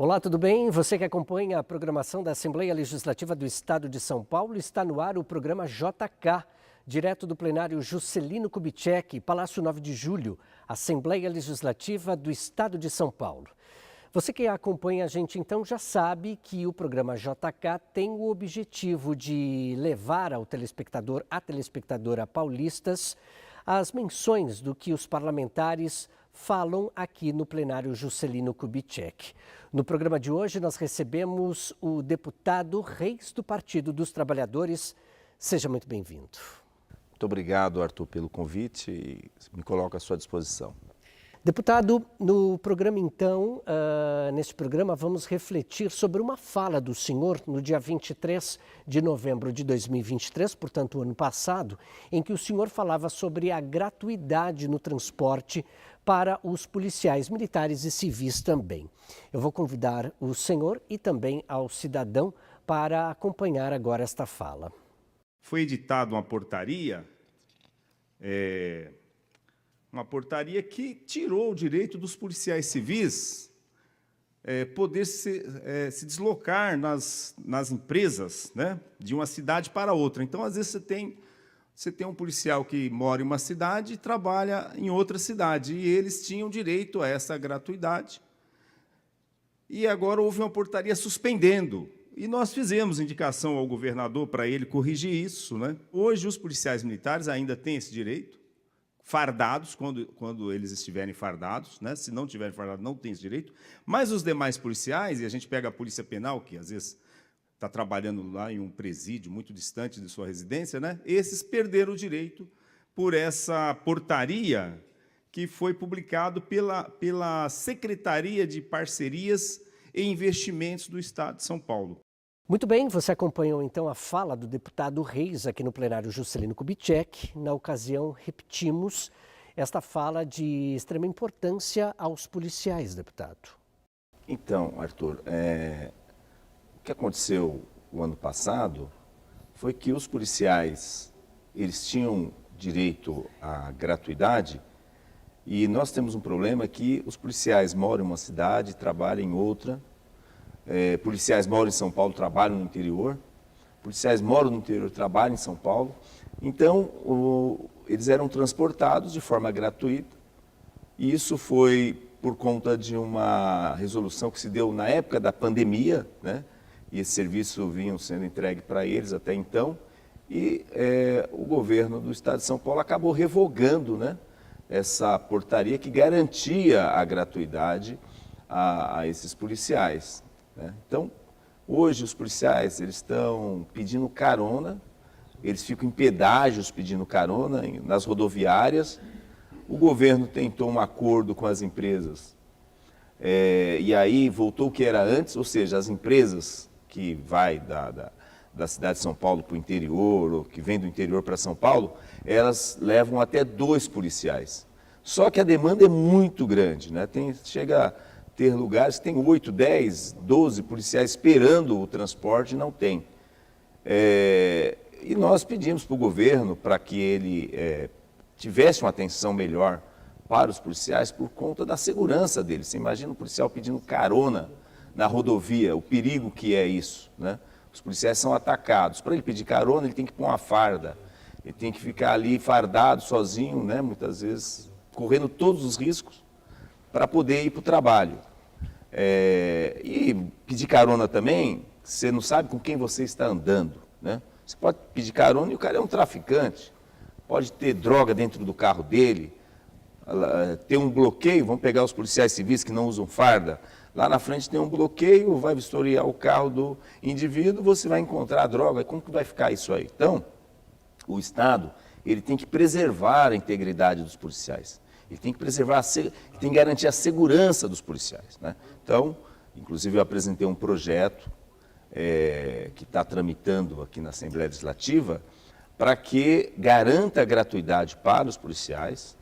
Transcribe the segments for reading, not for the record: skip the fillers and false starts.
Olá, tudo bem? Você que acompanha a programação da Assembleia Legislativa do Estado de São Paulo, está no ar o programa JK, direto do plenário Juscelino Kubitschek, Palácio 9 de Julho, Assembleia Legislativa do Estado de São Paulo. Você que acompanha a gente então já sabe que o programa JK tem o objetivo de levar ao telespectador, à telespectadora paulistas, as menções do que os parlamentares falam aqui no plenário Juscelino Kubitschek. No programa de hoje nós recebemos o deputado Reis do Partido dos Trabalhadores. Seja muito bem-vindo. Muito obrigado, Arthur, pelo convite e me coloco à sua disposição. Deputado, no programa então, neste programa vamos refletir sobre uma fala do senhor no dia 23 de novembro de 2023, portanto o ano passado, em que o senhor falava sobre a gratuidade no transporte para os policiais militares e civis também. Eu vou convidar o senhor e também ao cidadão para acompanhar agora esta fala. Foi editada uma portaria, que tirou o direito dos policiais civis poder se deslocar nas empresas, né, de uma cidade para outra. Então, às vezes, você tem um policial que mora em uma cidade e trabalha em outra cidade, e eles tinham direito a essa gratuidade. E agora houve uma portaria suspendendo. E nós fizemos indicação ao governador para ele corrigir isso, né? Hoje, os policiais militares ainda têm esse direito, fardados, quando eles estiverem fardados, né? Se não estiverem fardados, não tem esse direito. Mas os demais policiais, e a gente pega a Polícia Penal, que às vezes está trabalhando lá em um presídio muito distante de sua residência, né? Esses perderam o direito por essa portaria que foi publicado pela Secretaria de Parcerias e Investimentos do Estado de São Paulo. Muito bem, você acompanhou então a fala do deputado Reis aqui no plenário Juscelino Kubitschek. Na ocasião, repetimos esta fala de extrema importância aos policiais, deputado. Então, Arthur, o que aconteceu o ano passado foi que os policiais, eles tinham direito à gratuidade, e nós temos um problema que os policiais moram em uma cidade, trabalham em outra, policiais moram em São Paulo, trabalham no interior, policiais moram no interior, trabalham em São Paulo. Então, eles eram transportados de forma gratuita, e isso foi por conta de uma resolução que se deu na época da pandemia, né? E esse serviço vinha sendo entregue para eles até então, e o governo do Estado de São Paulo acabou revogando, né, essa portaria que garantia a gratuidade a esses policiais, né? Então, hoje os policiais eles estão pedindo carona, eles ficam em pedágios pedindo carona nas rodoviárias. O governo tentou um acordo com as empresas, e aí voltou o que era antes, ou seja, as empresas que vai da cidade de São Paulo para o interior, ou que vem do interior para São Paulo, elas levam até 2 policiais. Só que a demanda é muito grande, né? Chega a ter lugares que tem 8, 10, 12 policiais esperando o transporte e não tem. E nós pedimos para o governo para que ele tivesse uma atenção melhor para os policiais por conta da segurança deles. Você imagina um policial pedindo carona na rodovia, o perigo que é isso, né? Os policiais são atacados. Para ele pedir carona, ele tem que pôr uma farda, ele tem que ficar ali fardado, sozinho, né? Muitas vezes correndo todos os riscos para poder ir para o trabalho. E pedir carona também, você não sabe com quem você está andando, né? Você pode pedir carona e o cara é um traficante, pode ter droga dentro do carro dele, ter um bloqueio, vamos pegar os policiais civis que não usam farda, lá na frente tem um bloqueio, vai vistoriar o carro do indivíduo, você vai encontrar a droga, como que vai ficar isso aí? Então, o Estado, ele tem que preservar a integridade dos policiais, ele tem que preservar, ele tem que garantir a segurança dos policiais, né? Então, inclusive eu apresentei um projeto que está tramitando aqui na Assembleia Legislativa, para que garanta a gratuidade para os policiais,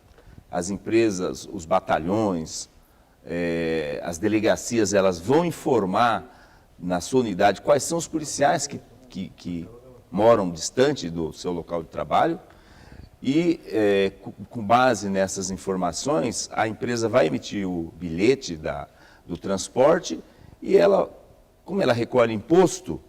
as empresas, os batalhões, as delegacias, elas vão informar na sua unidade quais são os policiais que moram distante do seu local de trabalho, e com base nessas informações, a empresa vai emitir o bilhete do transporte E ela, como ela recolhe imposto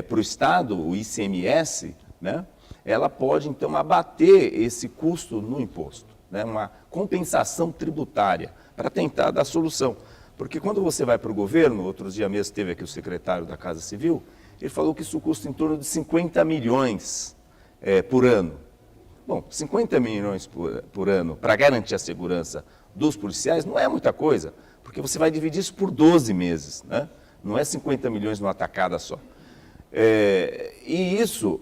para o Estado, o ICMS, né, ela pode, então, abater esse custo no imposto, né, uma compensação tributária, para tentar dar solução. Porque quando você vai para o governo, outros dias mesmo teve aqui o secretário da Casa Civil, ele falou que isso custa em torno de 50 milhões por ano. Bom, 50 milhões por ano para garantir a segurança dos policiais não é muita coisa, porque você vai dividir isso por 12 meses, né? Não é 50 milhões numa tacada só. E isso,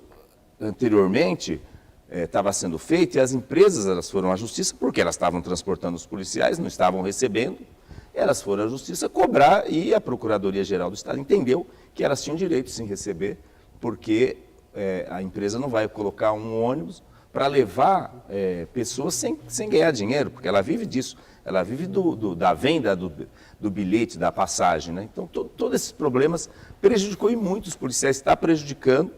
anteriormente, estava sendo feito e as empresas elas foram à justiça porque elas estavam transportando os policiais, não estavam recebendo, elas foram à justiça cobrar e a Procuradoria-Geral do Estado entendeu que elas tinham direito sim receber, porque a empresa não vai colocar um ônibus para levar pessoas sem ganhar dinheiro, porque ela vive disso, ela vive da venda do bilhete, da passagem, né? Então, todos esses problemas prejudicou e muito os policiais, está prejudicando,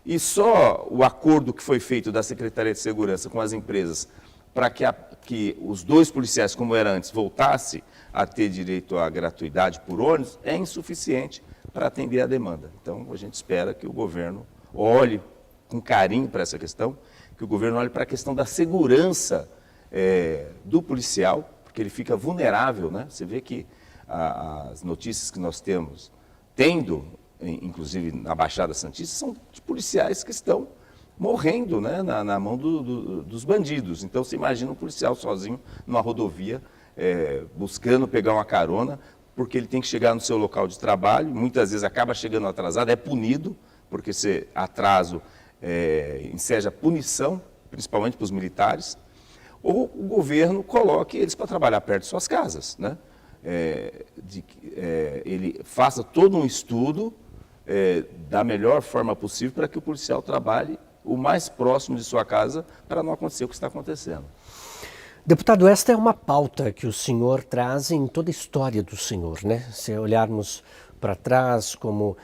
e só o acordo que foi feito da Secretaria de Segurança com as empresas para que os 2 policiais, como era antes, voltassem a ter direito à gratuidade por ônibus, é insuficiente para atender a demanda. Então, a gente espera que o governo olhe com carinho para essa questão, que o governo olhe para a questão da segurança do policial, porque ele fica vulnerável, né? Você vê que as notícias que nós temos, inclusive na Baixada Santista, são de policiais que estão morrendo, né, na mão dos bandidos. Então, você imagina um policial sozinho numa rodovia, buscando pegar uma carona, porque ele tem que chegar no seu local de trabalho, muitas vezes acaba chegando atrasado, é punido, porque esse atraso enseja punição, principalmente para os militares, ou o governo coloque eles para trabalhar perto de suas casas, né? Ele faça todo um estudo da melhor forma possível para que o policial trabalhe o mais próximo de sua casa para não acontecer o que está acontecendo. Deputado, esta é uma pauta que o senhor traz em toda a história do senhor, né? Se olharmos para trás como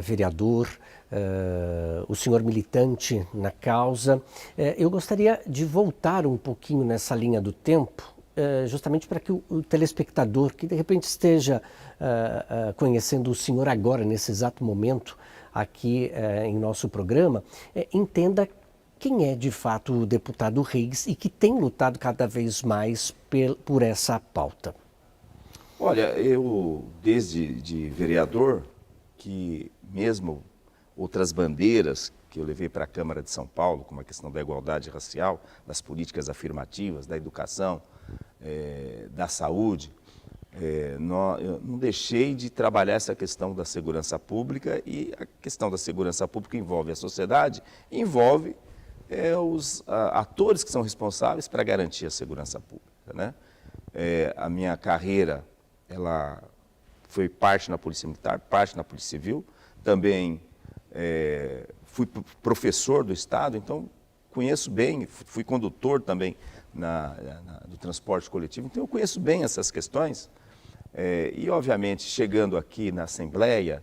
vereador, o senhor militante na causa, eu gostaria de voltar um pouquinho nessa linha do tempo, justamente para que o telespectador que de repente esteja conhecendo o senhor agora, nesse exato momento, aqui em nosso programa, entenda quem é de fato o deputado Reis e que tem lutado cada vez mais por essa pauta. Olha, eu desde de vereador, que mesmo outras bandeiras que eu levei para a Câmara de São Paulo, como a questão da igualdade racial, das políticas afirmativas, da educação, da saúde, eu não deixei de trabalhar essa questão da segurança pública, e a questão da segurança pública envolve a sociedade, envolve os atores que são responsáveis para garantir a segurança pública, né? A minha carreira, ela foi parte na Polícia Militar, parte na Polícia Civil, também fui professor do Estado, então conheço bem, fui condutor também do transporte coletivo, então eu conheço bem essas questões. E, obviamente, chegando aqui na Assembleia,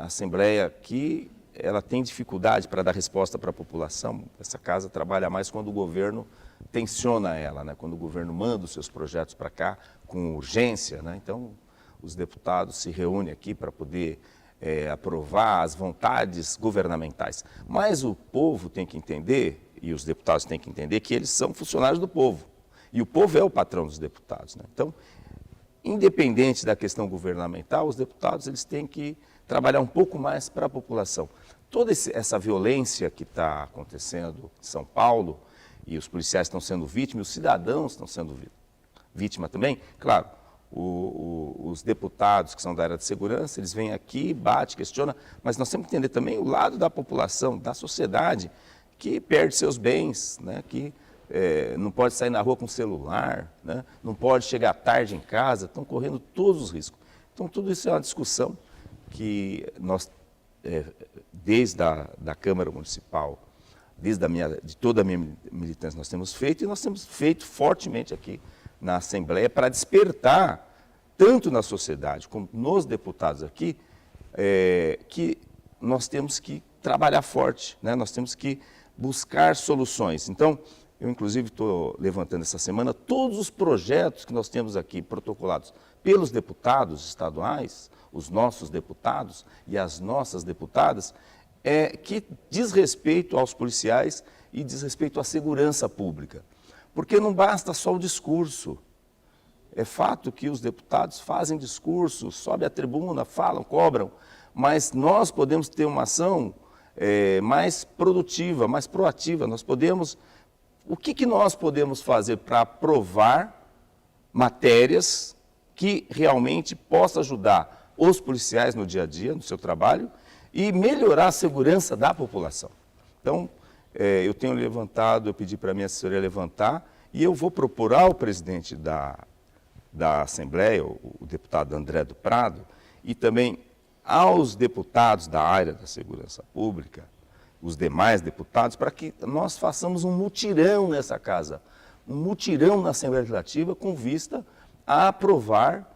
a Assembleia aqui, ela tem dificuldade para dar resposta para a população. Essa casa trabalha mais quando o governo tensiona ela, né? Quando o governo manda os seus projetos para cá com urgência, né? Então, os deputados se reúnem aqui para poder aprovar as vontades governamentais. Mas o povo tem que entender, e os deputados têm que entender, que eles são funcionários do povo. E o povo é o patrão dos deputados, né? Então, independente da questão governamental, os deputados eles têm que trabalhar um pouco mais para a população. Toda essa violência que está acontecendo em São Paulo, e os policiais estão sendo vítimas, os cidadãos estão sendo vítima também, claro, os deputados que são da área de segurança, eles vêm aqui, batem, questionam, mas nós temos que entender também o lado da população, da sociedade, que perde seus bens, né, que não pode sair na rua com celular, né, não pode chegar tarde em casa, estão correndo todos os riscos. Então, tudo isso é uma discussão que nós, desde da Câmara Municipal, de toda a minha militância, nós temos feito, e nós temos feito fortemente aqui na Assembleia para despertar, tanto na sociedade como nos deputados aqui, que nós temos que trabalhar forte, né? Nós temos que buscar soluções. Então, Eu, inclusive, estou levantando essa semana todos os projetos que nós temos aqui protocolados pelos deputados estaduais, os nossos deputados e as nossas deputadas, que diz respeito aos policiais e diz respeito à segurança pública. Porque não basta só o discurso. É fato que os deputados fazem discurso, sobem à tribuna, falam, cobram, mas nós podemos ter uma ação mais produtiva, mais proativa. O que nós podemos fazer para aprovar matérias que realmente possam ajudar os policiais no dia a dia, no seu trabalho, e melhorar a segurança da população? Então, eu tenho levantado, eu pedi para a minha assessoria levantar, e eu vou propor ao presidente da Assembleia, o deputado André do Prado, e também aos deputados da área da segurança pública, os demais deputados, para que nós façamos um mutirão nessa casa, um mutirão na Assembleia Legislativa com vista a aprovar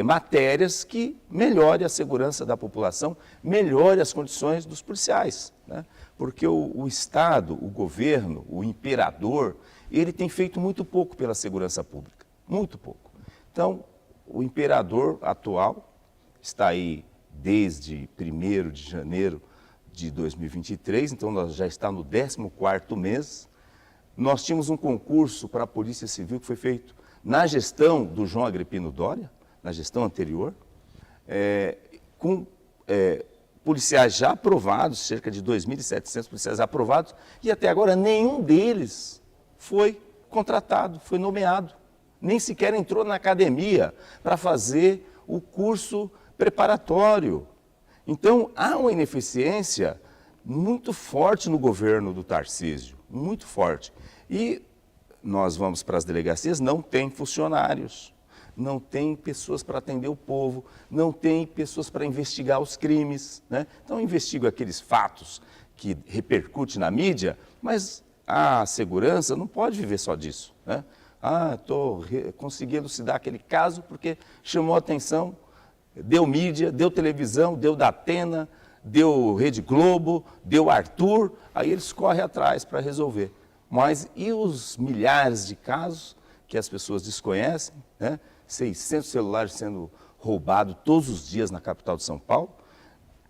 matérias que melhorem a segurança da população, melhorem as condições dos policiais, né? Porque o Estado, o governo, o imperador, ele tem feito muito pouco pela segurança pública, muito pouco. Então, o imperador atual está aí desde 1º de janeiro de 2023, então nós já está no 14º mês. Nós tínhamos um concurso para a Polícia Civil que foi feito na gestão do João Agripino Doria, na gestão anterior, com policiais já aprovados, cerca de 2.700 policiais aprovados, e até agora nenhum deles foi contratado, foi nomeado. Nem sequer entrou na academia para fazer o curso preparatório. Então, há uma ineficiência muito forte no governo do Tarcísio, muito forte. E nós vamos para as delegacias, não tem funcionários, não tem pessoas para atender o povo, não tem pessoas para investigar os crimes, né? Então, investigo aqueles fatos que repercutem na mídia, mas a segurança não pode viver só disso, né? Consegui elucidar aquele caso porque chamou a atenção, deu mídia, deu televisão, deu Datena, deu Rede Globo, deu Arthur, aí eles correm atrás para resolver. Mas e os milhares de casos que as pessoas desconhecem, né? 600 celulares sendo roubados todos os dias na capital de São Paulo,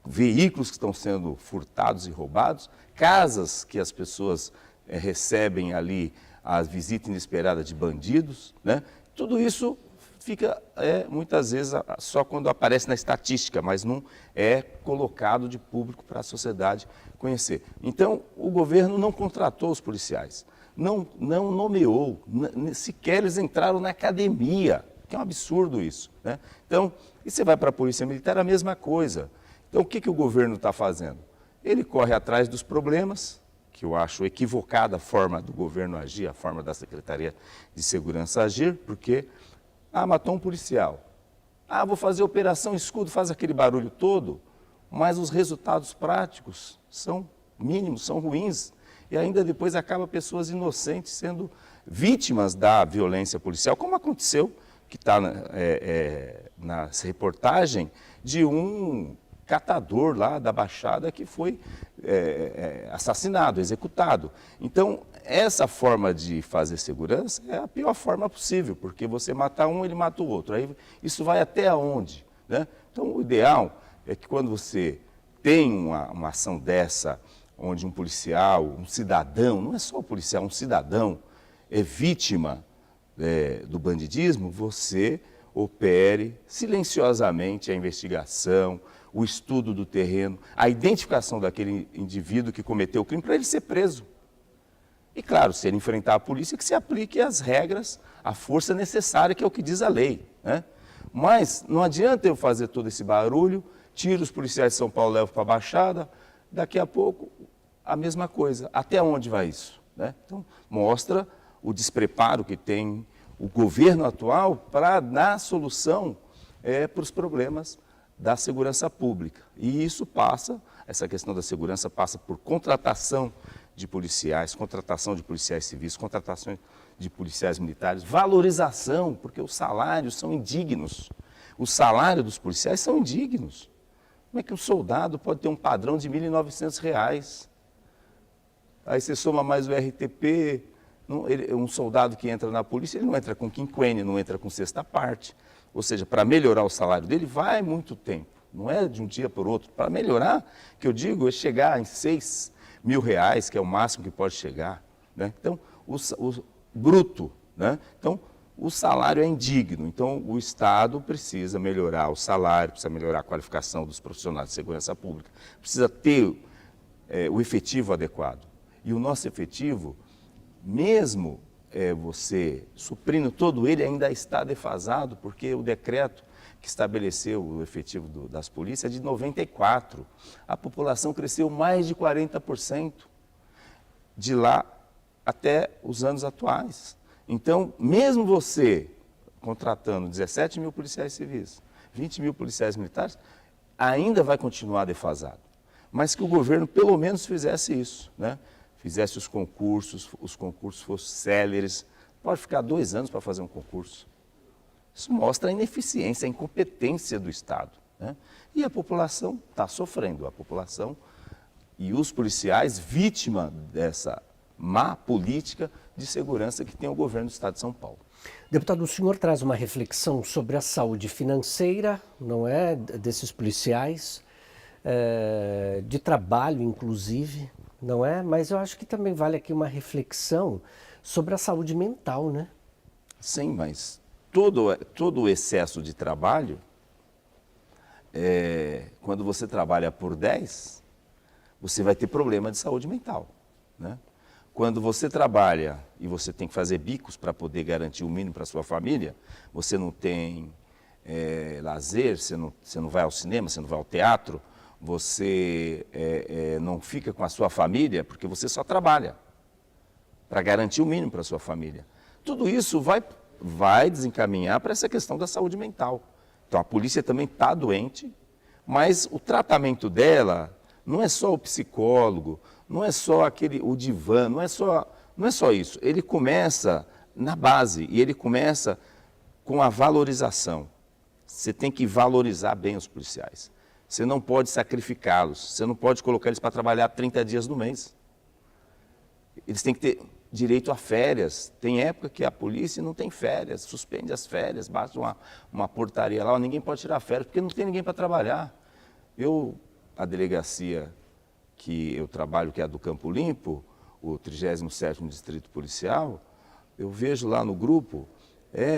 veículos que estão sendo furtados e roubados, casas que as pessoas recebem ali a visita inesperada de bandidos, né? Tudo isso fica, muitas vezes, só quando aparece na estatística, mas não é colocado de público para a sociedade conhecer. Então, o governo não contratou os policiais, não nomeou, sequer eles entraram na academia, que é um absurdo isso, né? Então, e você vai para a Polícia Militar, a mesma coisa. Então, o que o governo está fazendo? Ele corre atrás dos problemas, que eu acho equivocada a forma do governo agir, a forma da Secretaria de Segurança agir, porque, matou um policial. Vou fazer operação escudo, faz aquele barulho todo, mas os resultados práticos são mínimos, são ruins. E ainda depois acaba pessoas inocentes sendo vítimas da violência policial, como aconteceu, que está na reportagem, de um catador lá da Baixada que foi assassinado, executado. Então, essa forma de fazer segurança é a pior forma possível, porque você mata um, ele mata o outro. Aí isso vai até onde, né? Então, o ideal é que quando você tem uma ação dessa, onde um policial, um cidadão, não é só o policial, um cidadão é vítima do bandidismo, você opere silenciosamente a investigação, o estudo do terreno, a identificação daquele indivíduo que cometeu o crime para ele ser preso. E claro, se ele enfrentar a polícia, que se aplique as regras, a força necessária, que é o que diz a lei, né? Mas não adianta eu fazer todo esse barulho, tiro os policiais de São Paulo, levo para a Baixada, daqui a pouco a mesma coisa. Até onde vai isso, né? Então, mostra o despreparo que tem o governo atual para dar solução para os problemas da segurança pública. E isso essa questão da segurança passa por contratação de policiais civis, contratação de policiais militares, valorização, porque os salários são indignos. Os salários dos policiais são indignos. Como é que um soldado pode ter um padrão de R$ 1.900? Aí você soma mais o RTP, Um soldado que entra na polícia, ele não entra com quinquênio, não entra com sexta parte. Ou seja, para melhorar o salário dele, vai muito tempo. Não é de um dia para o outro. Para melhorar, que eu digo, é chegar em R$6.000, que é o máximo que pode chegar. Né? Então, o bruto. Né? Então, o salário é indigno. Então, o Estado precisa melhorar o salário, precisa melhorar a qualificação dos profissionais de segurança pública, precisa ter o efetivo adequado. E o nosso efetivo, mesmo você suprindo todo ele, ainda está defasado, porque o decreto que estabeleceu o efetivo das polícias é de 94. A população cresceu mais de 40% de lá até os anos atuais. Então, mesmo você contratando 17.000 policiais civis, 20.000 policiais militares, ainda vai continuar defasado. Mas que o governo pelo menos fizesse isso, né? Fizesse os concursos fossem céleres. Pode ficar 2 anos para fazer um concurso. Isso mostra a ineficiência, a incompetência do Estado. Né? E a população está sofrendo, a população e os policiais vítima dessa má política de segurança que tem o governo do Estado de São Paulo. Deputado, o senhor traz uma reflexão sobre a saúde financeira, não é, desses policiais, de trabalho, inclusive, não é? Mas eu acho que também vale aqui uma reflexão sobre a saúde mental, né? Sim, mas todo o excesso de trabalho, quando você trabalha por 10, você vai ter problema de saúde mental, né? Quando você trabalha e você tem que fazer bicos para poder garantir o mínimo para sua família, você não tem lazer, você não vai ao cinema, você não vai ao teatro, você não fica com a sua família porque você só trabalha para garantir o mínimo para a sua família. Tudo isso vai desencaminhar para essa questão da saúde mental. Então, a polícia também está doente, mas o tratamento dela não é só o psicólogo, não é só o divã, não é só isso. Ele começa na base e ele começa com a valorização. Você tem que valorizar bem os policiais. Você não pode sacrificá-los, você não pode colocar eles para trabalhar 30 dias no mês. Eles têm que ter direito a férias. Tem época que a polícia não tem férias, suspende as férias, basta uma portaria lá, ninguém pode tirar férias, porque não tem ninguém para trabalhar. A delegacia que eu trabalho, que é a do Campo Limpo, o 37º Distrito Policial, eu vejo lá no grupo,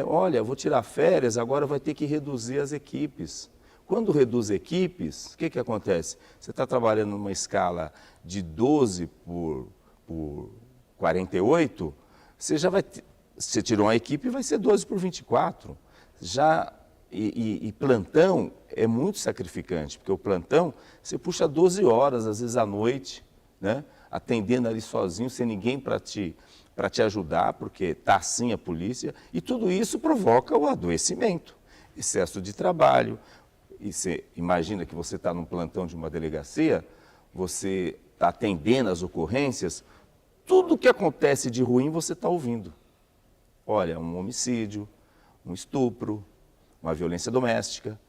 olha, vou tirar férias, agora vai ter que reduzir as equipes. Quando reduz equipes, o que acontece? Você está trabalhando numa escala de 12 por 48, você tirou uma equipe e vai ser 12 por 24. E plantão é muito sacrificante, porque o plantão você puxa 12 horas, às vezes à noite, né? Atendendo ali sozinho, sem ninguém para te ajudar, porque está assim a polícia, e tudo isso provoca o adoecimento, excesso de trabalho. E você imagina que você está num plantão de uma delegacia, você está atendendo as ocorrências, tudo que acontece de ruim você está ouvindo. Olha, um homicídio, um estupro, uma violência doméstica.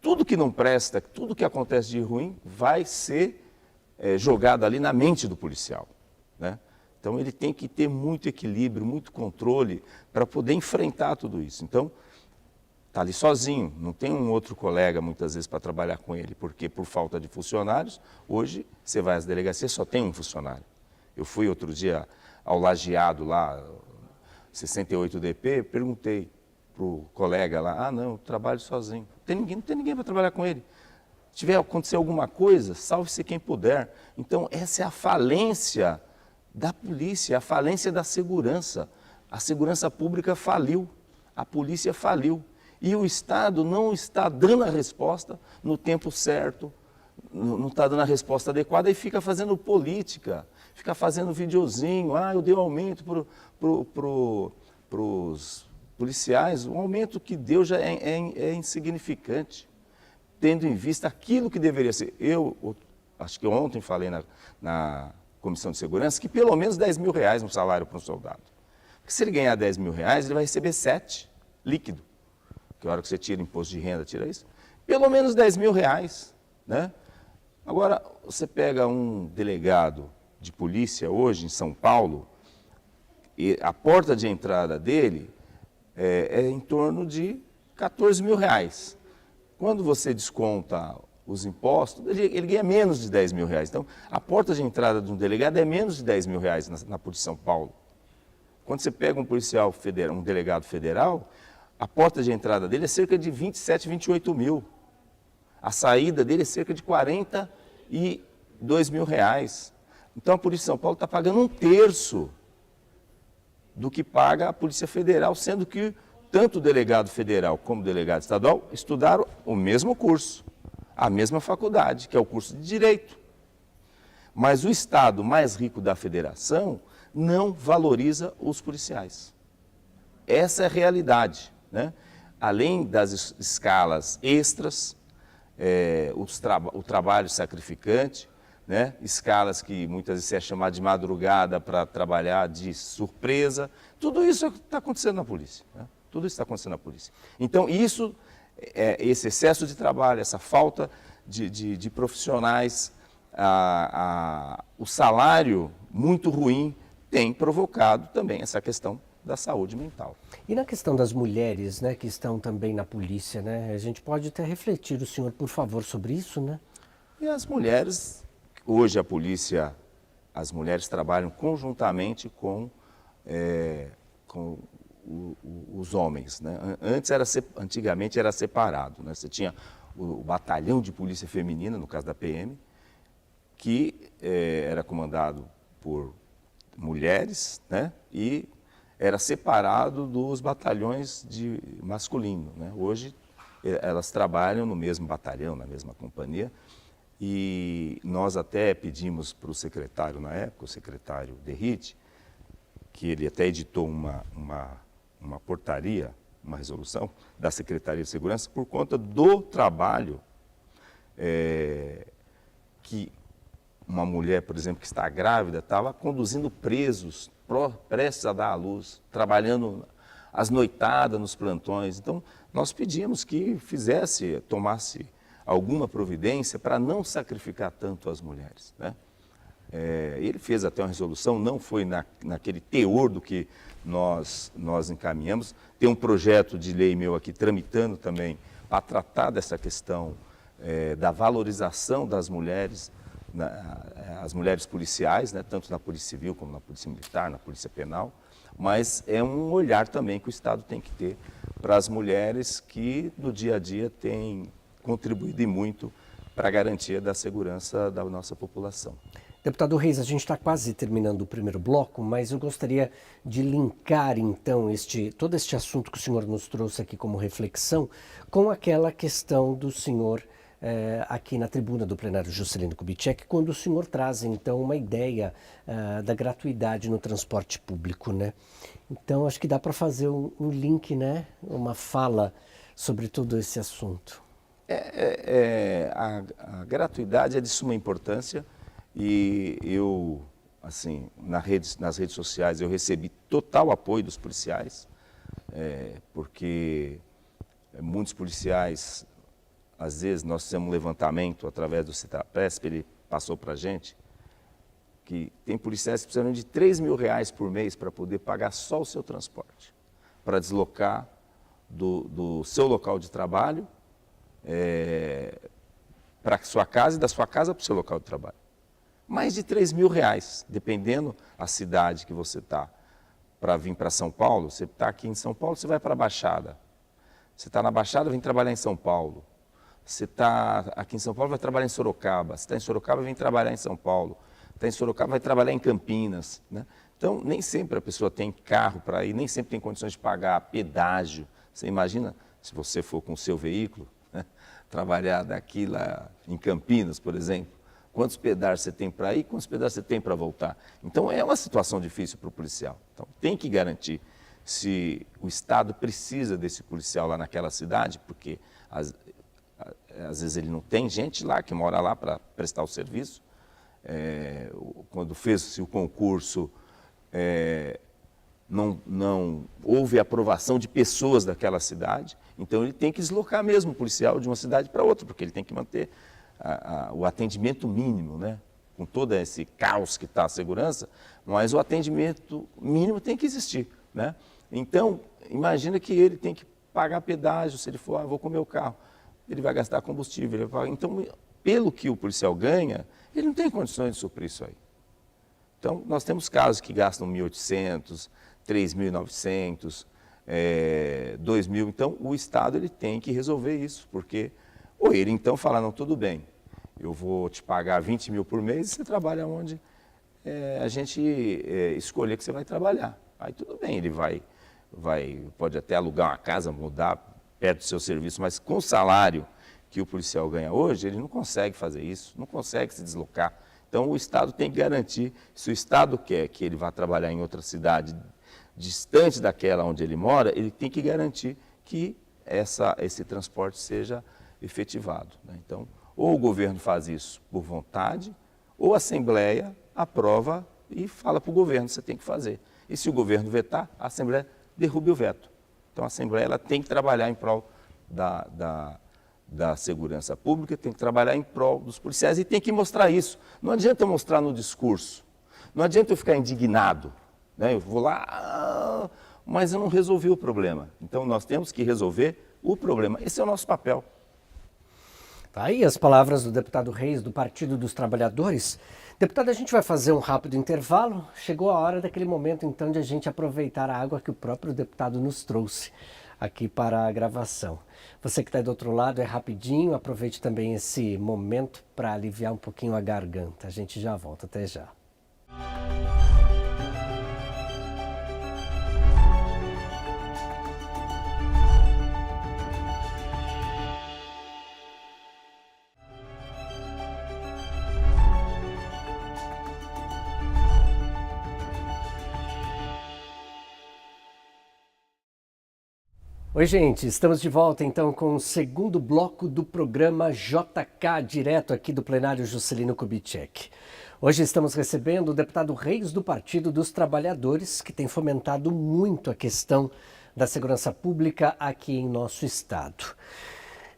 Tudo que não presta, tudo que acontece de ruim vai ser jogado ali na mente do policial, né? Então ele tem que ter muito equilíbrio, muito controle para poder enfrentar tudo isso. Então, está ali sozinho, não tem um outro colega muitas vezes para trabalhar com ele, porque por falta de funcionários, hoje você vai às delegacias, só tem um funcionário. Eu fui outro dia ao Lajeado lá, 68DP, perguntei para o colega lá, não, eu trabalho sozinho. Não tem ninguém para trabalhar com ele. Se tiver acontecer alguma coisa, salve-se quem puder. Então, essa é a falência da polícia, a falência da segurança. A segurança pública faliu, a polícia faliu. E o Estado não está dando a resposta no tempo certo, não está dando a resposta adequada e fica fazendo política, fica fazendo videozinho, eu dei um aumento para os policiais, o aumento que deu já é insignificante, tendo em vista aquilo que deveria ser. Eu acho que ontem falei na Comissão de Segurança que pelo menos R$10.000 no salário para um soldado. Porque se ele ganhar R$10.000, ele vai receber 7 líquido. Que a hora que você tira imposto de renda, tira isso. Pelo menos R$10.000, né? Agora, você pega um delegado de polícia hoje em São Paulo, E a porta de entrada dele é em torno de R$14 mil. Quando você desconta os impostos, ele ganha menos de R$10 mil. Então, a porta de entrada de um delegado é menos de R$10 mil na Polícia de São Paulo. Quando você pega um policial federal, um delegado federal, a porta de entrada dele é cerca de 27, 28 mil. A saída dele é cerca de R$42 mil. Então, a Polícia de São Paulo está pagando 1/3 do que paga a Polícia Federal, sendo que tanto o delegado federal como o delegado estadual estudaram o mesmo curso, a mesma faculdade, que é o curso de Direito. Mas o estado mais rico da federação não valoriza os policiais. Essa é a realidade, né? Além das escalas extras, o trabalho sacrificante, né? Escalas que muitas vezes é chamado de madrugada para trabalhar de surpresa, tudo isso está acontecendo na polícia, né? Tudo isso está acontecendo na polícia. Então, esse excesso de trabalho, essa falta de profissionais, o salário muito ruim tem provocado também essa questão da saúde mental. E na questão das mulheres, né, que estão também na polícia, né? A gente pode até refletir, o senhor, por favor, sobre isso, né? E as mulheres, hoje a polícia, as mulheres trabalham conjuntamente com os homens, né? Antigamente era separado, né? Você tinha o batalhão de polícia feminina, no caso da PM, que era comandado por mulheres, né? E era separado dos batalhões de masculino, né? Hoje elas trabalham no mesmo batalhão, na mesma companhia, e nós até pedimos para o secretário na época, o secretário Derrite, que ele até editou uma portaria, uma resolução da Secretaria de Segurança por conta do trabalho que uma mulher, por exemplo, que está grávida, estava conduzindo presos, prestes a dar à luz, trabalhando as noitadas nos plantões. Então, nós pedimos que tomasse alguma providência para não sacrificar tanto as mulheres, né? Ele fez até uma resolução, não foi naquele teor do que nós encaminhamos. Tem um projeto de lei meu aqui tramitando também para tratar dessa questão da valorização das mulheres, as mulheres policiais, né, tanto na Polícia Civil como na Polícia Militar, na Polícia Penal, mas é um olhar também que o Estado tem que ter para as mulheres que no dia a dia têm contribuído e muito para a garantia da segurança da nossa população. Deputado Reis, a gente está quase terminando o primeiro bloco, mas eu gostaria de linkar, então, todo este assunto que o senhor nos trouxe aqui como reflexão com aquela questão do senhor aqui na tribuna do plenário Juscelino Kubitschek, quando o senhor traz, então, uma ideia da gratuidade no transporte público, né? Então, acho que dá para fazer um link, né? Uma fala sobre todo esse assunto. A gratuidade é de suma importância. E eu, assim, nas redes sociais, eu recebi total apoio dos policiais, porque muitos policiais, às vezes, nós fizemos um levantamento através do Citrapresp, ele passou para a gente, que tem policiais que precisam de R$3 mil por mês para poder pagar só o seu transporte, para deslocar do seu local de trabalho para a sua casa e da sua casa para o seu local de trabalho. Mais de R$3 mil, dependendo da cidade que você está. Para vir para São Paulo, você está aqui em São Paulo, você vai para a Baixada. Você está na Baixada, vem trabalhar em São Paulo. Você está aqui em São Paulo, vai trabalhar em Sorocaba. Você está em Sorocaba, vem trabalhar em São Paulo. Está em Sorocaba, vai trabalhar em Campinas, né? Então, nem sempre a pessoa tem carro para ir, nem sempre tem condições de pagar pedágio. Você imagina, se você for com o seu veículo, né, trabalhar daqui lá em Campinas, por exemplo, quantos pedágios você tem para ir, quantos pedágios você tem para voltar. Então, é uma situação difícil para o policial. Então, tem que garantir, se o Estado precisa desse policial lá naquela cidade, porque às vezes ele não tem gente lá que mora lá para prestar o serviço. Quando fez-se o concurso, não houve aprovação de pessoas daquela cidade, então ele tem que deslocar mesmo o policial de uma cidade para outra, porque ele tem que manter o atendimento mínimo, né, com todo esse caos que está a segurança, mas o atendimento mínimo tem que existir, né? Então, imagina que ele tem que pagar pedágio, se ele for, vou com o meu carro, ele vai gastar combustível, ele vai... Então, pelo que o policial ganha, ele não tem condições de suprir isso aí. Então, nós temos casos que gastam 1.800, 3.900, 2.000. Então, o Estado ele tem que resolver isso, porque... Ou ele, então, fala, não, tudo bem, eu vou te pagar 20 mil por mês e você trabalha onde a gente escolher que você vai trabalhar. Aí, tudo bem, ele pode até alugar uma casa, mudar perto do seu serviço, mas com o salário que o policial ganha hoje, ele não consegue fazer isso, não consegue se deslocar. Então, o Estado tem que garantir, se o Estado quer que ele vá trabalhar em outra cidade distante daquela onde ele mora, ele tem que garantir que esse transporte seja efetivado, né? Então, ou o governo faz isso por vontade, ou a Assembleia aprova e fala para o governo, você tem que fazer. E se o governo vetar, a Assembleia derruba o veto. Então, a Assembleia ela tem que trabalhar em prol da segurança pública, tem que trabalhar em prol dos policiais e tem que mostrar isso. Não adianta eu mostrar no discurso, não adianta eu ficar indignado, né? Eu vou lá, mas eu não resolvi o problema. Então, nós temos que resolver o problema. Esse é o nosso papel. Tá aí as palavras do deputado Reis, do Partido dos Trabalhadores. Deputado, a gente vai fazer um rápido intervalo. Chegou a hora daquele momento, então, de a gente aproveitar a água que o próprio deputado nos trouxe aqui para a gravação. Você que está aí do outro lado, é rapidinho, aproveite também esse momento para aliviar um pouquinho a garganta. A gente já volta, até já. Oi, gente, estamos de volta então com o segundo bloco do programa JK, direto aqui do plenário Juscelino Kubitschek. Hoje estamos recebendo o deputado Reis do Partido dos Trabalhadores, que tem fomentado muito a questão da segurança pública aqui em nosso estado.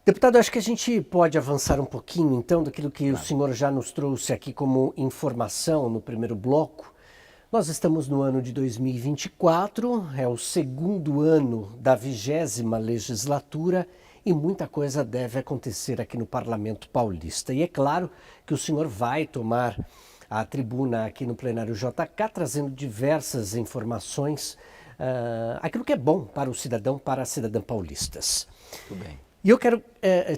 Deputado, acho que a gente pode avançar um pouquinho então daquilo que o senhor já nos trouxe aqui como informação no primeiro bloco. Nós estamos no ano de 2024, é o segundo ano da 20ª legislatura e muita coisa deve acontecer aqui no Parlamento Paulista. E é claro que o senhor vai tomar a tribuna aqui no plenário JK, trazendo diversas informações, aquilo que é bom para o cidadão, para a cidadã paulistas. Tudo bem. E eu quero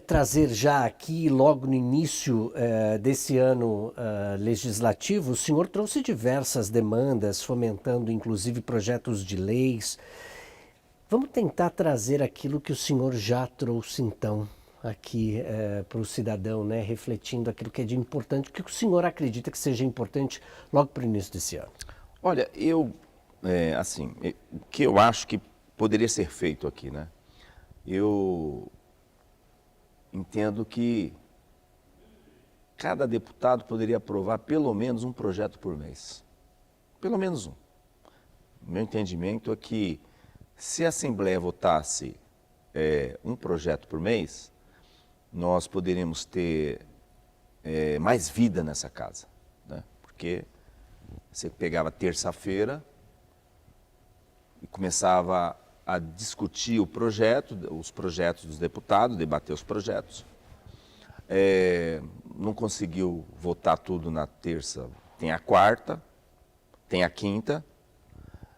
trazer já aqui, logo no início desse ano legislativo, o senhor trouxe diversas demandas, fomentando inclusive projetos de leis. Vamos tentar trazer aquilo que o senhor já trouxe então aqui para o cidadão, né? Refletindo aquilo que é de importante, o que o senhor acredita que seja importante logo para o início desse ano. Olha, o que eu acho que poderia ser feito aqui, né? Eu entendo que cada deputado poderia aprovar pelo menos um projeto por mês. Pelo menos um. O meu entendimento é que se a Assembleia votasse um projeto por mês, nós poderíamos ter mais vida nessa casa, né? Porque você pegava terça-feira e começava a discutir os projetos dos deputados, debater os projetos. Não conseguiu votar tudo na terça, tem a quarta, tem a quinta,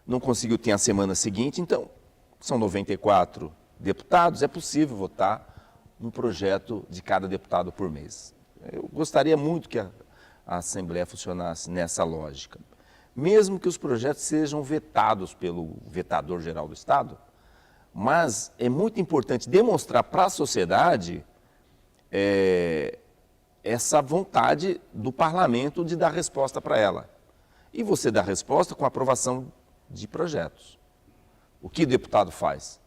não conseguiu, tem a semana seguinte, então são 94 deputados, é possível votar um projeto de cada deputado por mês. Eu gostaria muito que a Assembleia funcionasse nessa lógica. Mesmo que os projetos sejam vetados pelo vetador geral do Estado, mas é muito importante demonstrar para a sociedade essa vontade do parlamento de dar resposta para ela. E você dá resposta com a aprovação de projetos. O que o deputado faz?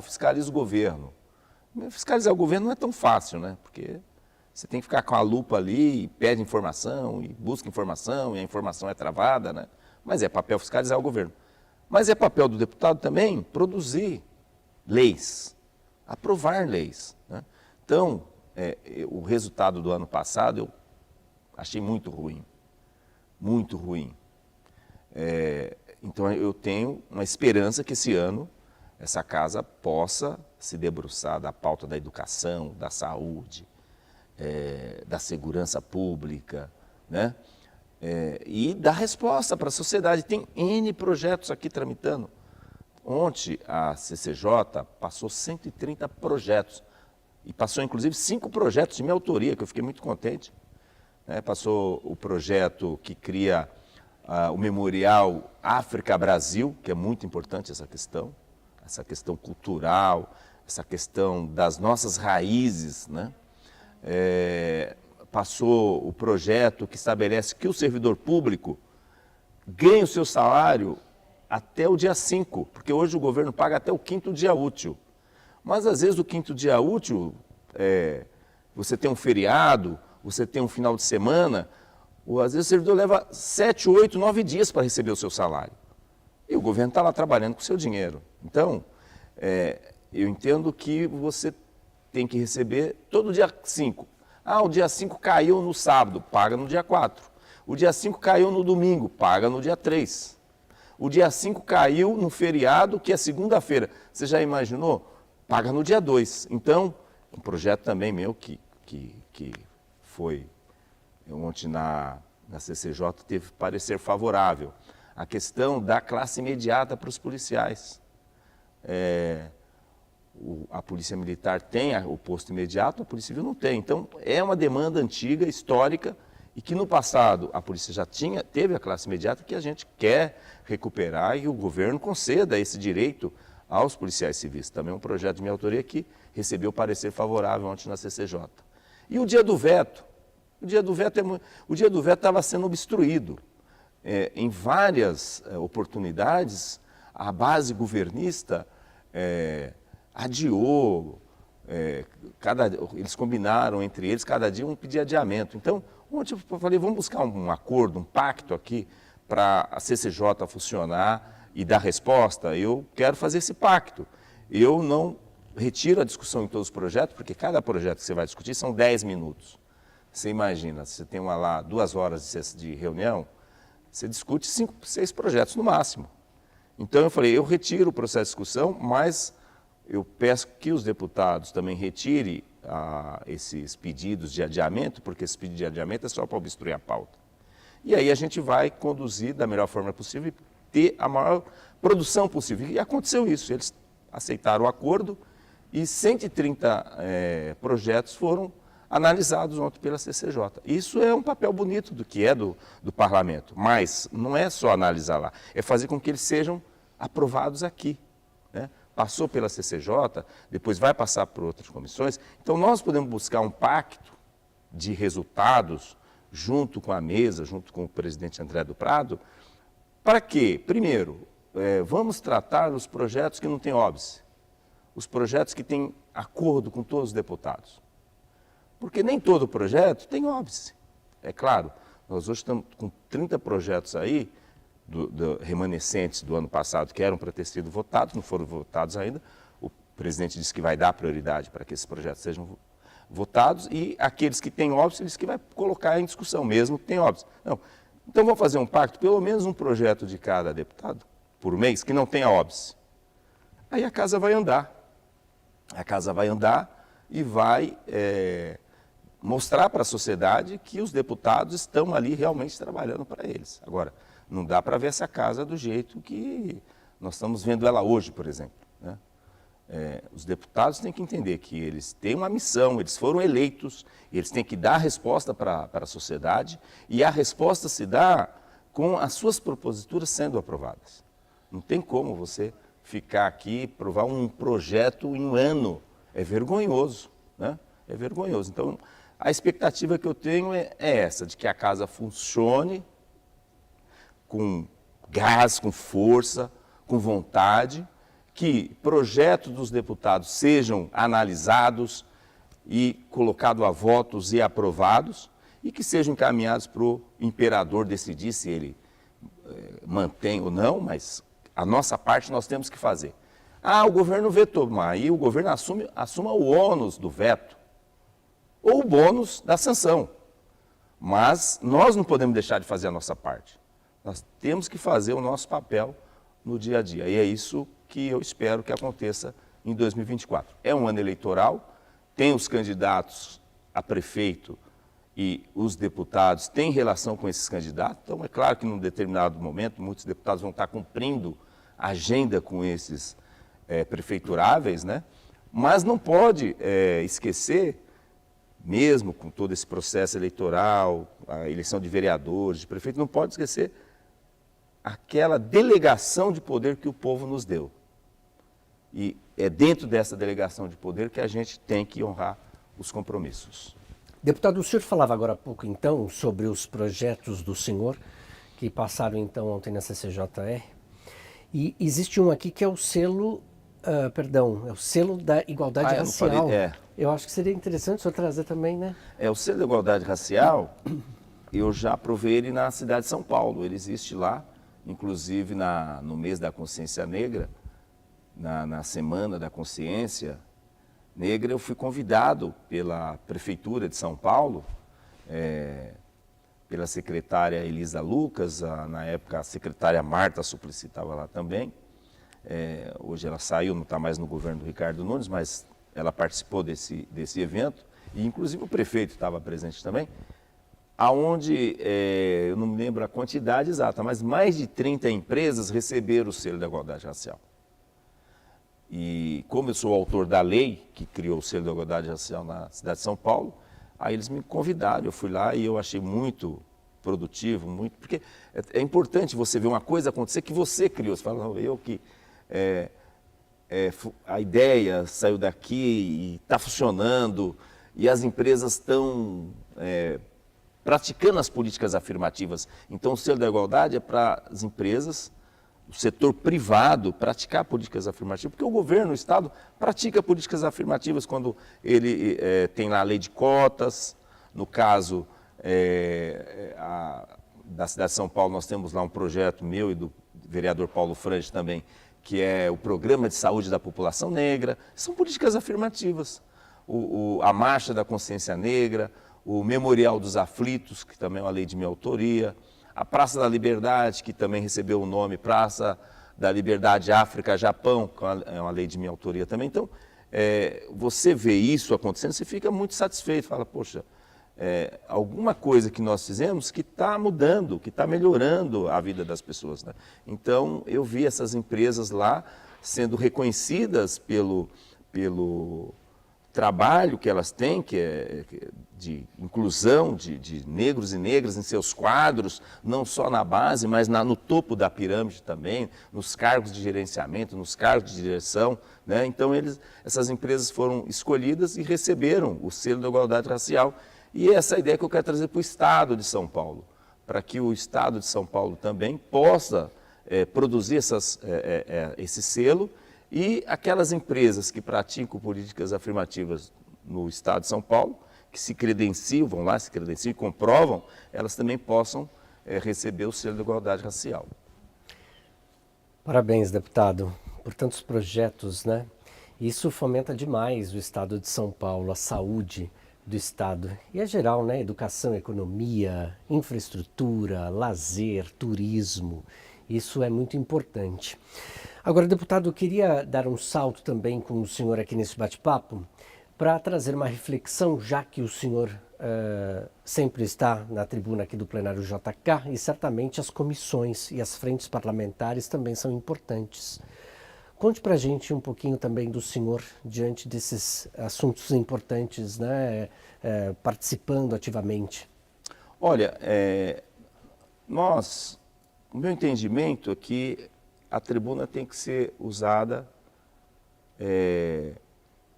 Fiscaliza o governo. Fiscalizar o governo não é tão fácil, né? Porque você tem que ficar com a lupa ali, e pede informação, e busca informação, e a informação é travada, né? Mas é papel fiscalizar o governo. Mas é papel do deputado também produzir leis, aprovar leis, né? Então, o resultado do ano passado eu achei muito ruim. muito ruim. Então, eu tenho uma esperança que esse ano essa casa possa se debruçar da pauta da educação, da saúde, da segurança pública, né? E dar resposta para a sociedade. Tem N projetos aqui tramitando. Ontem, a CCJ passou 130 projetos. E passou, inclusive, 5 projetos de minha autoria, que eu fiquei muito contente. Passou o projeto que cria o Memorial África-Brasil, que é muito importante essa questão cultural, essa questão das nossas raízes, né? Passou o projeto que estabelece que o servidor público ganhe o seu salário até o dia 5, porque hoje o governo paga até o 5º dia útil. Mas, às vezes, o 5º dia útil, você tem um feriado, você tem um final de semana, ou às vezes o servidor leva 7, 8, 9 dias para receber o seu salário. E o governo está lá trabalhando com o seu dinheiro. Então, eu entendo que você tem que receber todo dia 5. O dia 5 caiu no sábado, paga no dia 4. O dia 5 caiu no domingo, paga no dia 3. O dia 5 caiu no feriado, que é segunda-feira. Você já imaginou? Paga no dia 2. Então, um projeto também meu que foi ontem na CCJ, teve parecer favorável. A questão da classe imediata para os policiais. A Polícia Militar tem o posto imediato, a Polícia Civil não tem. Então, é uma demanda antiga, histórica, e que no passado a polícia já teve a classe imediata, que a gente quer recuperar e o governo conceda esse direito aos policiais civis. Também é um projeto de minha autoria que recebeu parecer favorável ontem na CCJ. E o dia do veto? O dia do veto estava sendo obstruído. Em várias oportunidades, a base governista adiou, eles combinaram entre eles, cada dia um pedir adiamento. Então, ontem eu falei, vamos buscar um acordo, um pacto aqui para a CCJ funcionar e dar resposta. Eu quero fazer esse pacto. Eu não retiro a discussão em todos os projetos, porque cada projeto que você vai discutir são 10 minutos. Você imagina, você tem lá 2 horas de reunião, você discute 5, 6 projetos no máximo. Então eu falei, eu retiro o processo de discussão, mas eu peço que os deputados também retirem esses pedidos de adiamento, porque esse pedido de adiamento é só para obstruir a pauta. E aí a gente vai conduzir da melhor forma possível e ter a maior produção possível. E aconteceu isso, eles aceitaram o acordo e 130 projetos foram analisados ontem pela CCJ. Isso é um papel bonito do que é do parlamento, mas não é só analisar lá, é fazer com que eles sejam aprovados aqui, né? Passou pela CCJ, depois vai passar por outras comissões. Então, nós podemos buscar um pacto de resultados junto com a mesa, junto com o presidente André do Prado, para quê? Primeiro, vamos tratar os projetos que não têm óbice, os projetos que têm acordo com todos os deputados. Porque nem todo projeto tem óbice. É claro, nós hoje estamos com 30 projetos aí, remanescentes do ano passado, que eram para ter sido votados, não foram votados ainda. O presidente disse que vai dar prioridade para que esses projetos sejam votados, e aqueles que têm óbice, ele disse que vai colocar em discussão mesmo que tem óbice. Não. Então vamos fazer um pacto, pelo menos um projeto de cada deputado, por mês, que não tenha óbice. Aí a casa vai andar. A casa vai andar e vai mostrar para a sociedade que os deputados estão ali realmente trabalhando para eles. Agora, não dá para ver essa casa do jeito que nós estamos vendo ela hoje, por exemplo, né? Os deputados têm que entender que eles têm uma missão, eles foram eleitos, eles têm que dar resposta para a sociedade, e a resposta se dá com as suas proposituras sendo aprovadas. Não tem como você ficar aqui e aprovar um projeto em um ano. É vergonhoso, né? É vergonhoso. Então, a expectativa que eu tenho é essa, de que a casa funcione com gás, com força, com vontade, que projetos dos deputados sejam analisados e colocados a votos e aprovados, e que sejam encaminhados para o imperador decidir se ele mantém ou não, mas a nossa parte nós temos que fazer. O governo vetou, mas aí o governo assuma o ônus do veto, ou o bônus da sanção. Mas nós não podemos deixar de fazer a nossa parte. Nós temos que fazer o nosso papel no dia a dia. E é isso que eu espero que aconteça em 2024. É um ano eleitoral, tem os candidatos a prefeito e os deputados têm relação com esses candidatos. Então, é claro que num determinado momento, muitos deputados vão estar cumprindo a agenda com esses prefeituráveis, né? Mas não pode esquecer, mesmo com todo esse processo eleitoral, a eleição de vereadores, de prefeito, não pode esquecer aquela delegação de poder que o povo nos deu. E é dentro dessa delegação de poder que a gente tem que honrar os compromissos. Deputado, o senhor falava agora há pouco, então, sobre os projetos do senhor que passaram, então, ontem na CCJR. E existe um aqui que é o selo, é o selo da igualdade racial. Eu acho que seria interessante o senhor trazer também, né? O selo da igualdade racial, eu já provei ele na cidade de São Paulo. Ele existe lá, inclusive no mês da consciência negra, na Semana da Consciência Negra, eu fui convidado pela Prefeitura de São Paulo, pela secretária Elisa Lucas, na época a secretária Marta Suplicy estava lá também. Hoje ela saiu, não está mais no governo do Ricardo Nunes, mas ela participou desse evento, e inclusive o prefeito estava presente também, aonde, eu não me lembro a quantidade exata, mas mais de 30 empresas receberam o selo da igualdade racial. E como eu sou o autor da lei que criou o selo da igualdade racial na cidade de São Paulo, aí eles me convidaram, eu fui lá e eu achei muito produtivo, porque é importante você ver uma coisa acontecer que você criou. Você fala, não, eu que... a ideia saiu daqui e está funcionando, e as empresas estão praticando as políticas afirmativas. Então, o selo da igualdade é para as empresas, o setor privado, praticar políticas afirmativas, porque o governo, o Estado, pratica políticas afirmativas quando ele tem lá a lei de cotas. No caso da cidade de São Paulo, nós temos lá um projeto meu e do vereador Paulo Frange também, que é o Programa de Saúde da População Negra. São políticas afirmativas. A Marcha da Consciência Negra, o Memorial dos Aflitos, que também é uma lei de minha autoria, a Praça da Liberdade, que também recebeu o nome Praça da Liberdade África-Japão, que é uma lei de minha autoria também. Então, você vê isso acontecendo, você fica muito satisfeito, fala, poxa, alguma coisa que nós fizemos que está mudando, que está melhorando a vida das pessoas, né? Então, eu vi essas empresas lá sendo reconhecidas pelo trabalho que elas têm, que é de inclusão de negros e negras em seus quadros, não só na base, mas no topo da pirâmide também, nos cargos de gerenciamento, nos cargos de direção, né? Então, essas empresas foram escolhidas e receberam o selo da igualdade racial. E essa é a ideia que eu quero trazer para o Estado de São Paulo, para que o Estado de São Paulo também possa produzir esse selo, e aquelas empresas que praticam políticas afirmativas no Estado de São Paulo, que se credenciam, vão lá, se credenciam e comprovam, elas também possam receber o selo da igualdade racial. Parabéns, deputado, por tantos projetos, né? Isso fomenta demais o Estado de São Paulo, a saúde do Estado. E é geral, né? Educação, economia, infraestrutura, lazer, turismo. Isso é muito importante. Agora, deputado, eu queria dar um salto também com o senhor aqui nesse bate-papo para trazer uma reflexão, já que o senhor sempre está na tribuna aqui do plenário JK, e certamente as comissões e as frentes parlamentares também são importantes. Conte para a gente um pouquinho também do senhor diante desses assuntos importantes, né, participando ativamente. Olha, o meu entendimento é que a tribuna tem que ser usada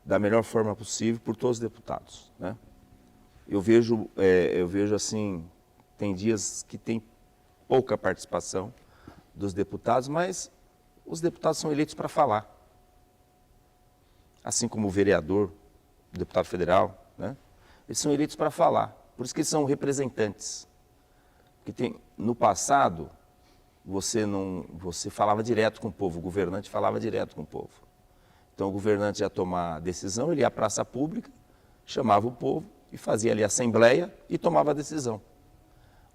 da melhor forma possível por todos os deputados, né? Eu vejo assim, tem dias que tem pouca participação dos deputados, mas os deputados são eleitos para falar. Assim como o vereador, o deputado federal, né? Eles são eleitos para falar, por isso que eles são representantes. Porque no passado, você falava direto com o povo, o governante falava direto com o povo. Então o governante ia tomar a decisão, ele ia à praça pública, chamava o povo e fazia ali a assembleia e tomava a decisão.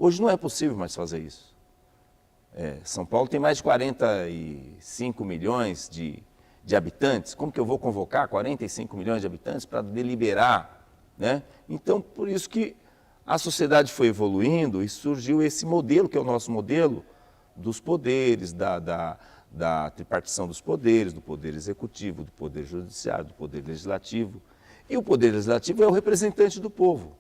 Hoje não é possível mais fazer isso. São Paulo tem mais de 45 milhões de habitantes. Como que eu vou convocar 45 milhões de habitantes para deliberar, né? Então, por isso que a sociedade foi evoluindo e surgiu esse modelo, que é o nosso modelo, dos poderes, da tripartição dos poderes, do poder executivo, do poder judiciário, do poder legislativo. E o poder legislativo é o representante do povo.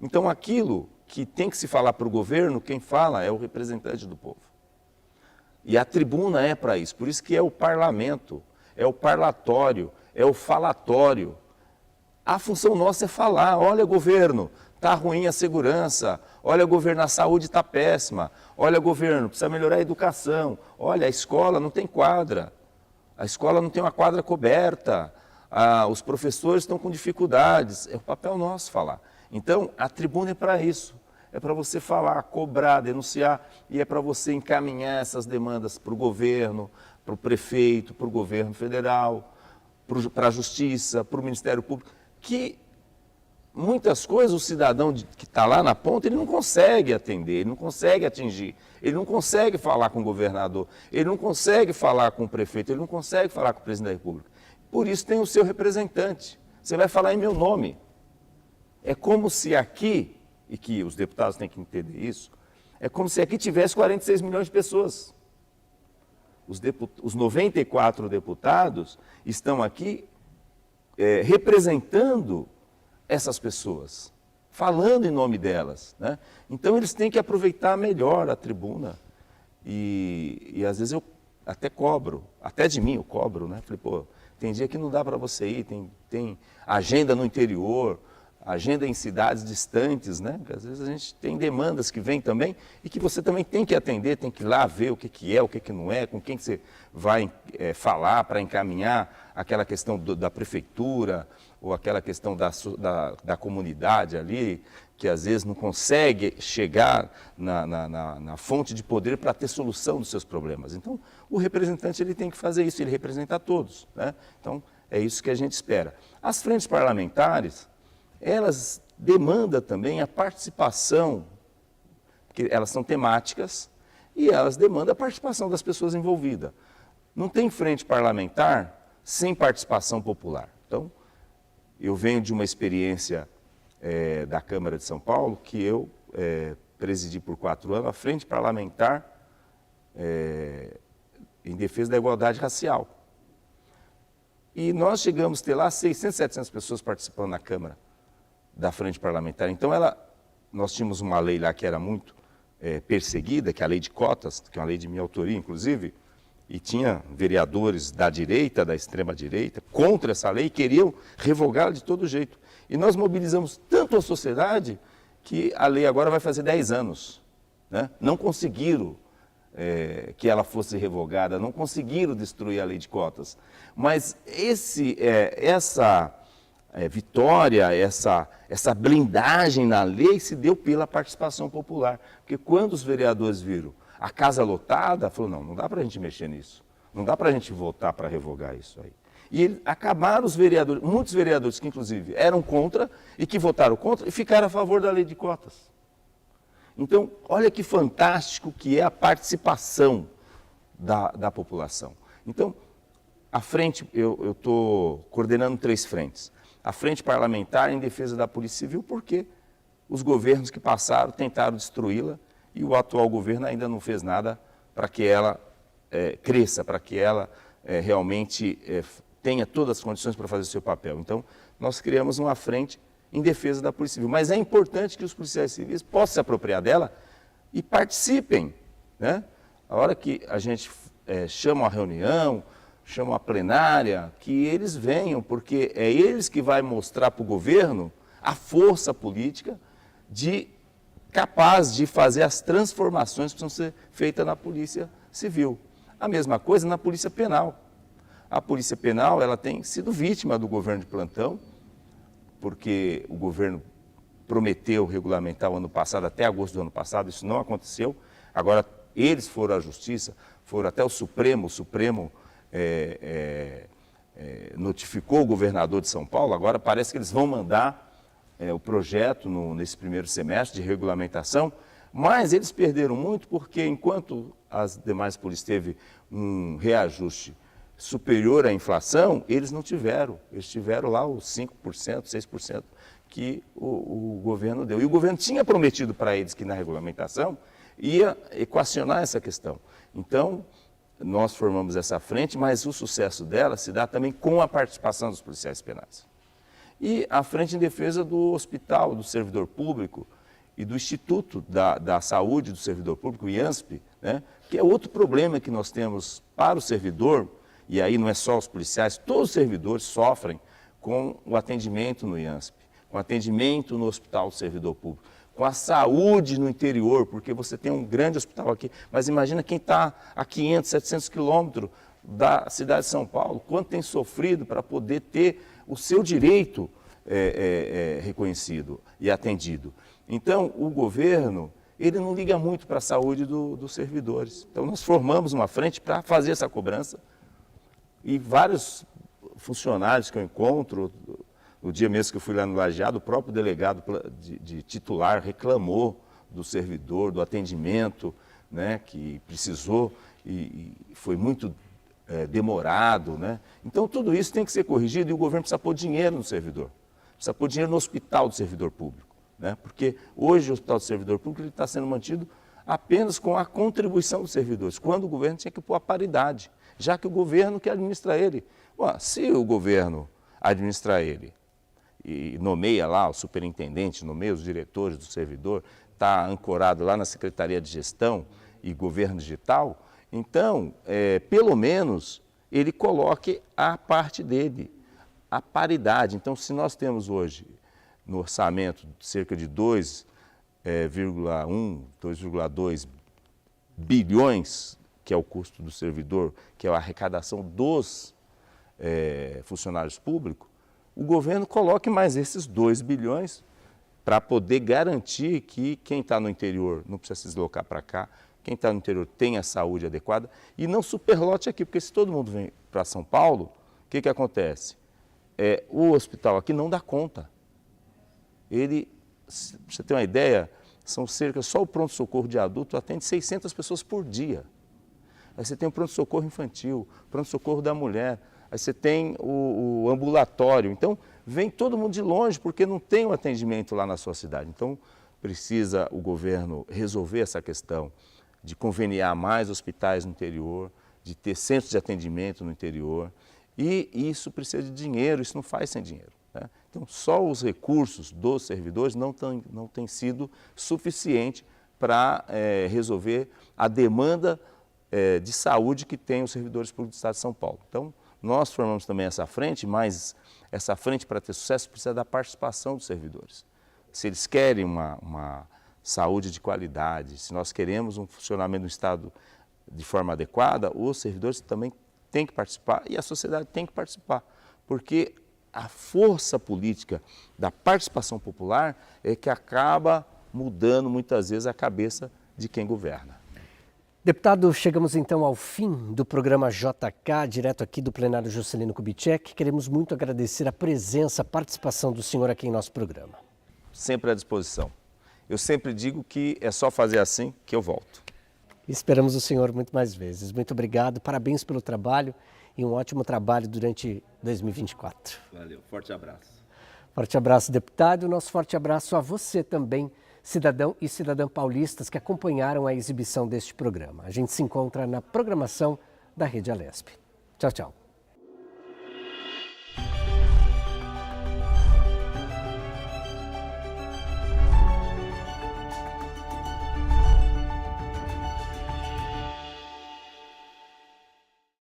Então, aquilo que tem que se falar para o governo, quem fala é o representante do povo. E a tribuna é para isso, por isso que é o parlamento, é o parlatório, é o falatório. A função nossa é falar, olha governo, está ruim a segurança, olha governo, a saúde está péssima, olha governo, precisa melhorar a educação, olha a escola não tem quadra, a escola não tem uma quadra coberta, os professores estão com dificuldades, é o papel nosso falar. Então, a tribuna é para isso, é para você falar, cobrar, denunciar, e é para você encaminhar essas demandas para o governo, para o prefeito, para o governo federal, para a justiça, para o Ministério Público, que muitas coisas o cidadão que está lá na ponta, ele não consegue atender, ele não consegue atingir, ele não consegue falar com o governador, ele não consegue falar com o prefeito, ele não consegue falar com o presidente da República. Por isso tem o seu representante, você vai falar em meu nome. É como se aqui, e que os deputados têm que entender isso, é como se aqui tivesse 46 milhões de pessoas. Os 94 deputados estão aqui representando essas pessoas, falando em nome delas, né? Então eles têm que aproveitar melhor a tribuna e às vezes eu até cobro, até de mim eu cobro, né? Falei, pô, tem dia que não dá para você ir, tem agenda no interior, agenda em cidades distantes, né? Porque às vezes a gente tem demandas que vêm também e que você também tem que atender, tem que ir lá ver o que é, o que não é, com quem que você vai falar para encaminhar aquela questão da prefeitura ou aquela questão da comunidade ali, que às vezes não consegue chegar na fonte de poder para ter solução dos seus problemas. Então, o representante ele tem que fazer isso, ele representa a todos, né? Então, é isso que a gente espera. As frentes parlamentares, elas demandam também a participação, porque elas são temáticas, e elas demandam a participação das pessoas envolvidas. Não tem frente parlamentar sem participação popular. Então, eu venho de uma experiência da Câmara de São Paulo, que eu presidi por 4 anos, a frente parlamentar em defesa da igualdade racial. E nós chegamos a ter lá 600, 700 pessoas participando na Câmara da frente parlamentar. Então, nós tínhamos uma lei lá que era muito perseguida, que é a lei de cotas, que é uma lei de minha autoria, inclusive, e tinha vereadores da direita, da extrema-direita, contra essa lei, queriam revogá-la de todo jeito. E nós mobilizamos tanto a sociedade que a lei agora vai fazer 10 anos. Né? Não conseguiram que ela fosse revogada, não conseguiram destruir a lei de cotas. Mas essa vitória, essa blindagem na lei se deu pela participação popular. Porque quando os vereadores viram a casa lotada, falou, não dá para a gente mexer nisso. Não dá para a gente votar para revogar isso aí. E acabaram os vereadores, muitos vereadores que inclusive eram contra e que votaram contra e ficaram a favor da lei de cotas. Então, olha que fantástico que é a participação da população. Então, a frente, eu estou coordenando 3 frentes. A frente parlamentar em defesa da Polícia Civil, porque os governos que passaram tentaram destruí-la e o atual governo ainda não fez nada para que ela cresça, para que ela realmente tenha todas as condições para fazer o seu papel. Então, nós criamos uma frente em defesa da Polícia Civil. Mas é importante que os policiais civis possam se apropriar dela e participem, né? A hora que a gente chama uma reunião, chama uma plenária, que eles venham, porque é eles que vai mostrar para o governo a força política capaz de fazer as transformações que precisam ser feitas na Polícia Civil. A mesma coisa na Polícia Penal. A Polícia Penal ela tem sido vítima do governo de plantão, porque o governo prometeu regulamentar o ano passado, até agosto do ano passado, isso não aconteceu. Agora, eles foram à Justiça, foram até o Supremo notificou o governador de São Paulo, agora parece que eles vão mandar o projeto nesse primeiro semestre de regulamentação, Mas eles perderam muito porque, enquanto as demais polícias teve um reajuste superior à inflação, eles não tiveram. Eles tiveram lá os 5%, 6% que o governo deu. E o governo tinha prometido para eles que na regulamentação ia equacionar essa questão. Então, nós formamos essa frente, mas o sucesso dela se dá também com a participação dos policiais penais. E a Frente em Defesa do Hospital, do Servidor Público e do Instituto da Saúde do Servidor Público, o IANSP, né, que é outro problema que nós temos para o servidor, e aí não é só os policiais, todos os servidores sofrem com o atendimento no IANSP, com o atendimento no Hospital do Servidor Público, com a saúde no interior, porque você tem um grande hospital aqui, mas imagina quem está a 500, 700 quilômetros da cidade de São Paulo, quanto tem sofrido para poder ter o seu direito reconhecido e atendido. Então, o governo, ele não liga muito para a saúde dos servidores. Então, nós formamos uma frente para fazer essa cobrança e vários funcionários que eu encontro, no dia mesmo que eu fui lá no Lajeado, o próprio delegado de titular reclamou do servidor, do atendimento, né, que precisou e foi muito demorado, né? Então, tudo isso tem que ser corrigido e o governo precisa pôr dinheiro no servidor. Precisa pôr dinheiro no hospital do servidor público, né? Porque hoje o hospital do servidor público está sendo mantido apenas com a contribuição dos servidores, quando o governo tinha que pôr a paridade, já que o governo que administra ele. Se o governo administra ele e nomeia lá o superintendente, nomeia os diretores do servidor, está ancorado lá na Secretaria de Gestão e Governo Digital, então, pelo menos, ele coloque a parte dele, a paridade. Então, se nós temos hoje no orçamento cerca de 2,1, 2,2 bilhões, que é o custo do servidor, que é a arrecadação dos funcionários públicos, o governo coloque mais esses 2 bilhões para poder garantir que quem está no interior não precisa se deslocar para cá, quem está no interior tem a saúde adequada e não superlote aqui, porque se todo mundo vem para São Paulo, o que acontece? O hospital aqui não dá conta. Ele, para você ter uma ideia, são só o pronto-socorro de adulto atende 600 pessoas por dia. Aí você tem o pronto-socorro infantil, pronto-socorro da mulher, aí você tem o ambulatório. Então, vem todo mundo de longe porque não tem o atendimento lá na sua cidade. Então, precisa o governo resolver essa questão de conveniar mais hospitais no interior, de ter centros de atendimento no interior. E isso precisa de dinheiro, isso não faz sem dinheiro, né? Então, só os recursos dos servidores não têm sido suficiente para resolver a demanda de saúde que tem os servidores públicos do Estado de São Paulo. Então, nós formamos também essa frente, mas essa frente, para ter sucesso, precisa da participação dos servidores. Se eles querem uma saúde de qualidade, se nós queremos um funcionamento do Estado de forma adequada, os servidores também têm que participar e a sociedade tem que participar, porque a força política da participação popular é que acaba mudando muitas vezes a cabeça de quem governa. Deputado, chegamos então ao fim do programa JK, direto aqui do plenário Juscelino Kubitschek. Queremos muito agradecer a presença, a participação do senhor aqui em nosso programa. Sempre à disposição. Eu sempre digo que é só fazer assim que eu volto. Esperamos o senhor muito mais vezes. Muito obrigado, parabéns pelo trabalho e um ótimo trabalho durante 2024. Valeu, forte abraço. Forte abraço, deputado. Nosso forte abraço a você também, cidadão e cidadã paulistas que acompanharam a exibição deste programa. A gente se encontra na programação da Rede Alesp. Tchau, tchau.